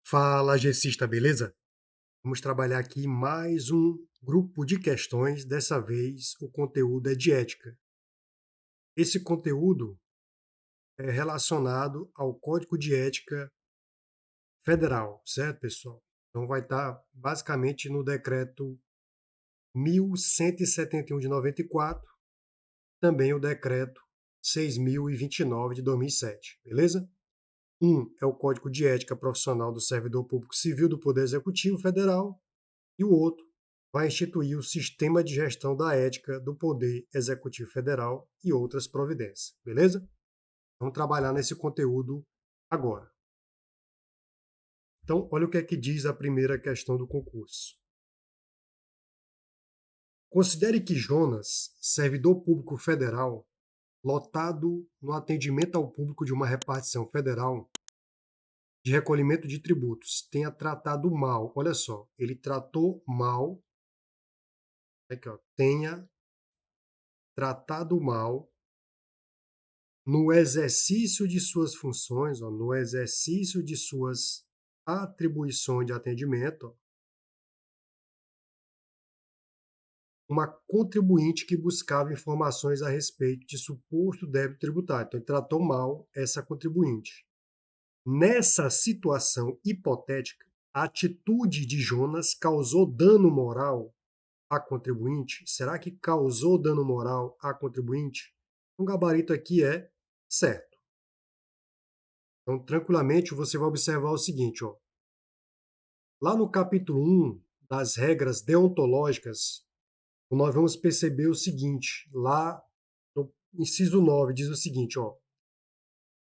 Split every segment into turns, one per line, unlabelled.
Fala, Gessista, beleza? Vamos trabalhar aqui mais um grupo de questões. Dessa vez, o conteúdo é de ética. Esse conteúdo é relacionado ao Código de Ética Federal, certo, pessoal? Então, vai estar basicamente no decreto 1171 de 94, também o decreto 6029 de 2007, beleza? Um é o Código de Ética Profissional do Servidor Público Civil do Poder Executivo Federal, e o outro vai instituir o Sistema de Gestão da Ética do Poder Executivo Federal e outras providências, beleza? Vamos trabalhar nesse conteúdo agora. Então, olha o que é que diz a primeira questão do concurso. Considere que Jonas, servidor público federal, lotado no atendimento ao público de uma repartição federal de recolhimento de tributos, tenha tratado mal, olha só, ele tratou mal, aqui ó, tenha tratado mal no exercício de suas funções, ó, no exercício de suas atribuições de atendimento, ó, uma contribuinte que buscava informações a respeito de suposto débito tributário. Então, ele tratou mal essa contribuinte. Nessa situação hipotética, a atitude de Jonas causou dano moral à contribuinte? Será que causou dano moral à contribuinte? O gabarito aqui é certo. Então, tranquilamente, você vai observar o seguinte, ó. Lá no capítulo 1 das regras deontológicas, nós vamos perceber o seguinte, lá no inciso 9 diz o seguinte, ó,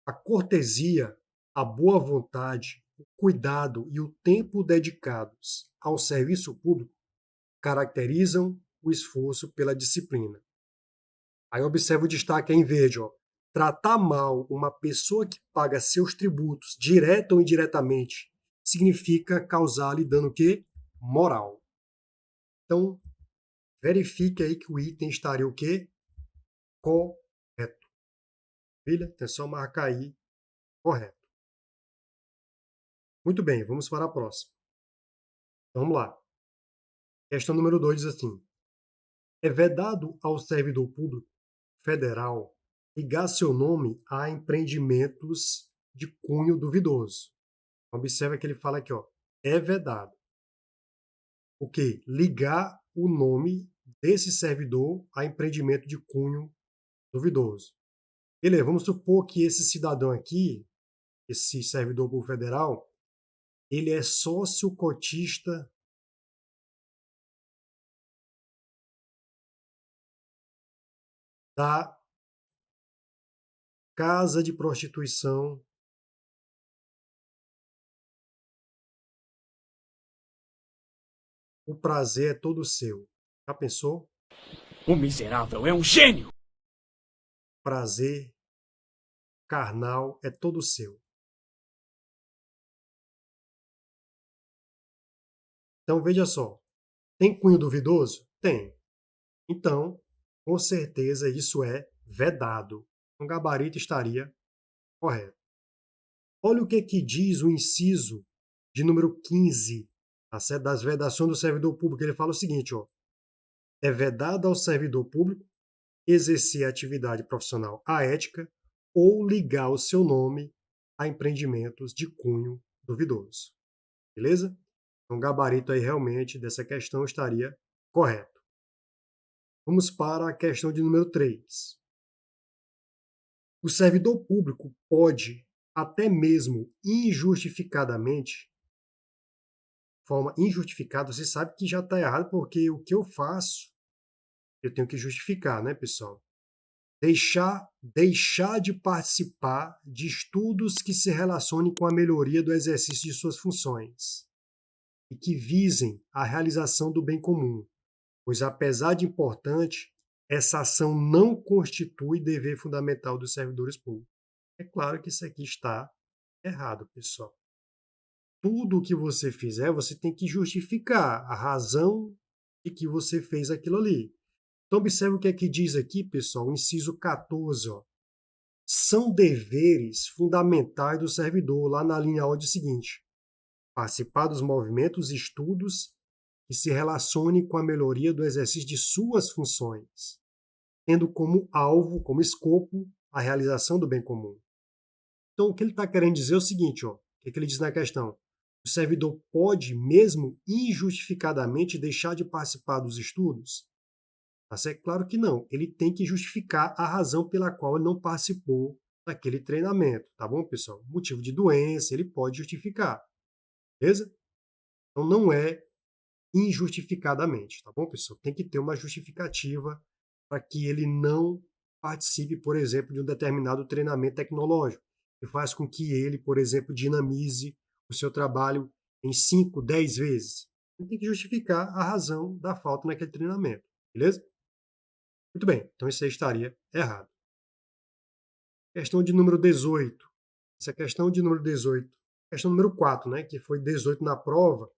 a cortesia, a boa vontade, o cuidado e o tempo dedicados ao serviço público caracterizam o esforço pela disciplina. Aí observa o destaque em verde, ó, tratar mal uma pessoa que paga seus tributos, direta ou indiretamente, significa causar-lhe dano o quê? Moral. Então, verifique aí que o item estaria o quê? Correto. Filha, é só marcar aí, correto. Muito bem, vamos para a próxima. Então, vamos lá. Questão número 2 diz assim: é vedado ao servidor público federal ligar seu nome a empreendimentos de cunho duvidoso. Observa que ele fala aqui, ó, é vedado. O quê? Ligar o nome desse servidor a empreendimento de cunho duvidoso. Beleza, vamos supor que esse cidadão aqui, esse servidor público federal, ele é sócio cotista da casa de prostituição O Prazer é Todo Seu. Já pensou?
O miserável é um gênio!
Prazer carnal é todo seu. Então veja só, tem cunho duvidoso? Tem. Então, com certeza isso é vedado. O gabarito estaria correto. Olha o que diz o inciso de número 15, tá certo? Das vedações do servidor público. Ele fala o seguinte, ó, é vedado ao servidor público exercer atividade profissional aética ou ligar o seu nome a empreendimentos de cunho duvidoso. Beleza? Então, o gabarito aí realmente dessa questão estaria correto. Vamos para a questão de número 3. O servidor público pode, até mesmo injustificadamente, forma injustificada, você sabe que já está errado, porque o que eu faço, eu tenho que justificar, né, pessoal? Deixar de participar de estudos que se relacionem com a melhoria do exercício de suas funções e que visem a realização do bem comum, pois, apesar de importante, essa ação não constitui dever fundamental dos servidores públicos. É claro que isso aqui está errado, pessoal. Tudo o que você fizer, você tem que justificar a razão de que você fez aquilo ali. Então, observe o que é que diz aqui, pessoal, o inciso 14, ó. São deveres fundamentais do servidor, lá na linha A diz o seguinte: participar dos movimentos e estudos que se relacionem com a melhoria do exercício de suas funções, tendo como alvo, como escopo, a realização do bem comum. Então, o que ele está querendo dizer é o seguinte, ó, o que ele diz na questão? O servidor pode, mesmo injustificadamente, deixar de participar dos estudos? Mas é claro que não. Ele tem que justificar a razão pela qual ele não participou daquele treinamento, tá bom, pessoal? Motivo de doença, ele pode justificar, beleza? Então, não é injustificadamente, tá bom, pessoal? Tem que ter uma justificativa para que ele não participe, por exemplo, de um determinado treinamento tecnológico, que faz com que ele, por exemplo, dinamize o seu trabalho em 5, 10 vezes. Ele tem que justificar a razão da falta naquele treinamento, beleza? Muito bem, então isso aí estaria errado. Questão de número 18. Essa questão de número 18, questão número 4, né, que foi 18 na prova,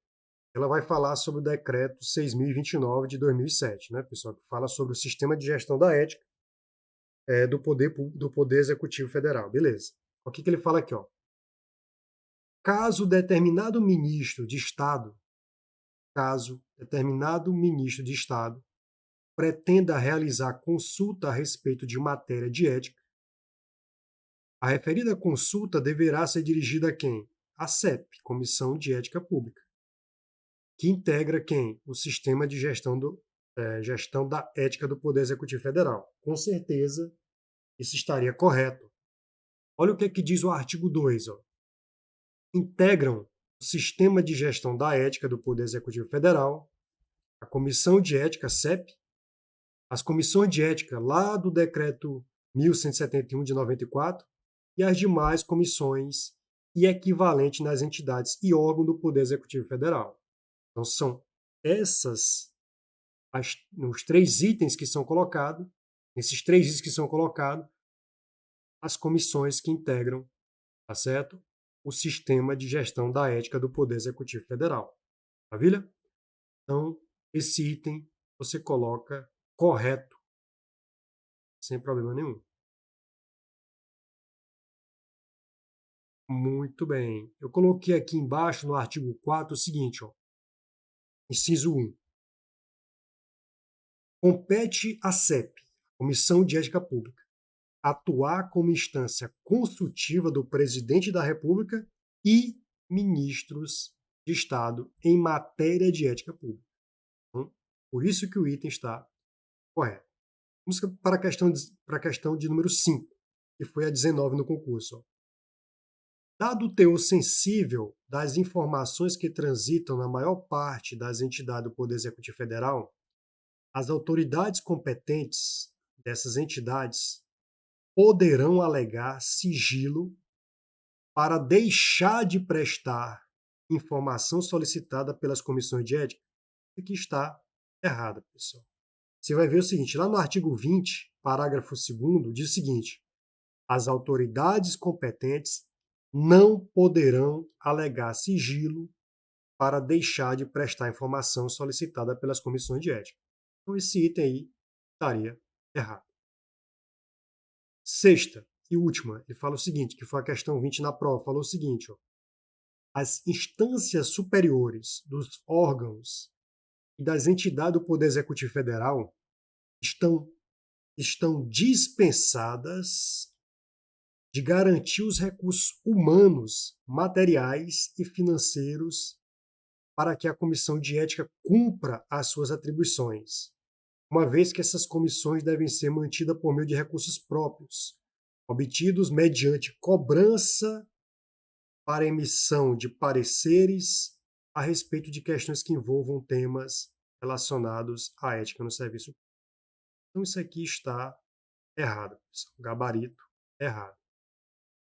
ela vai falar sobre o decreto 6.029 de 2007, né, pessoal, que fala sobre o sistema de gestão da ética do Poder Executivo Federal. Beleza. O que ele fala aqui, ó? Caso determinado ministro de Estado pretenda realizar consulta a respeito de matéria de ética, a referida consulta deverá ser dirigida a quem? A CEP, Comissão de Ética Pública, que integra quem? O sistema de gestão da ética do Poder Executivo Federal. Com certeza, isso estaria correto. Olha o que é que diz o artigo 2. Ó. Integram o sistema de gestão da ética do Poder Executivo Federal, a Comissão de Ética, CEP, as comissões de ética lá do Decreto 1171 de 94 e as demais comissões e equivalentes nas entidades e órgãos do Poder Executivo Federal. Então, são os 3 itens que são colocados, esses 3 itens que são colocados, as comissões que integram, tá certo? O sistema de gestão da ética do Poder Executivo Federal. Maravilha? Então, esse item você coloca correto, sem problema nenhum. Muito bem. Eu coloquei aqui embaixo, no artigo 4, o seguinte, ó. Inciso 1. Compete à CEP, Comissão de Ética Pública, atuar como instância consultiva do Presidente da República e ministros de Estado em matéria de ética pública. Então, por isso que o item está correto. Vamos para a questão de número 5, que foi a 19 no concurso. Ó. Dado o teor sensível das informações que transitam na maior parte das entidades do Poder Executivo Federal, as autoridades competentes dessas entidades poderão alegar sigilo para deixar de prestar informação solicitada pelas comissões de ética. Isso aqui está errado, pessoal. Você vai ver o seguinte, lá no artigo 20, parágrafo 2º, diz o seguinte: as autoridades competentes não poderão alegar sigilo para deixar de prestar informação solicitada pelas comissões de ética. Então, esse item aí estaria errado. Sexta e última, ele fala o seguinte, que foi a questão 20 na prova, falou o seguinte, ó, as instâncias superiores dos órgãos e das entidades do Poder Executivo Federal estão dispensadas de garantir os recursos humanos, materiais e financeiros para que a Comissão de Ética cumpra as suas atribuições, uma vez que essas comissões devem ser mantidas por meio de recursos próprios, obtidos mediante cobrança para emissão de pareceres a respeito de questões que envolvam temas relacionados à ética no serviço público. Então isso aqui está errado, pessoal. Gabarito errado.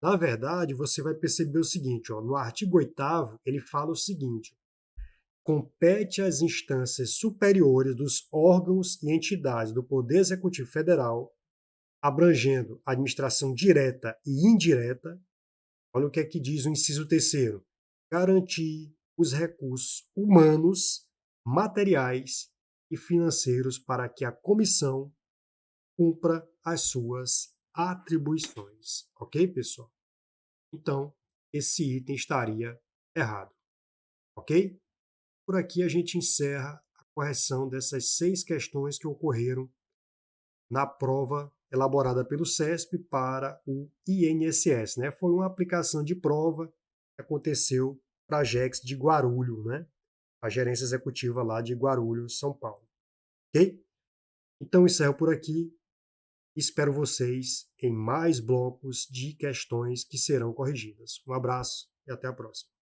Na verdade, você vai perceber o seguinte, ó, no artigo 8º, ele fala o seguinte: compete às instâncias superiores dos órgãos e entidades do Poder Executivo Federal, abrangendo a administração direta e indireta, olha o que é que diz o inciso 3º, garantir os recursos humanos, materiais e financeiros para que a comissão cumpra as suas atribuições. Ok, pessoal? Então, esse item estaria errado. ok? Por aqui a gente encerra a correção dessas 6 questões que ocorreram na prova elaborada pelo CESP para o INSS, né? Foi uma aplicação de prova que aconteceu para a GEX de Guarulhos, né? A gerência executiva lá de Guarulhos, São Paulo, ok? Então encerro por aqui. Espero vocês em mais blocos de questões que serão corrigidas. Um abraço e até a próxima.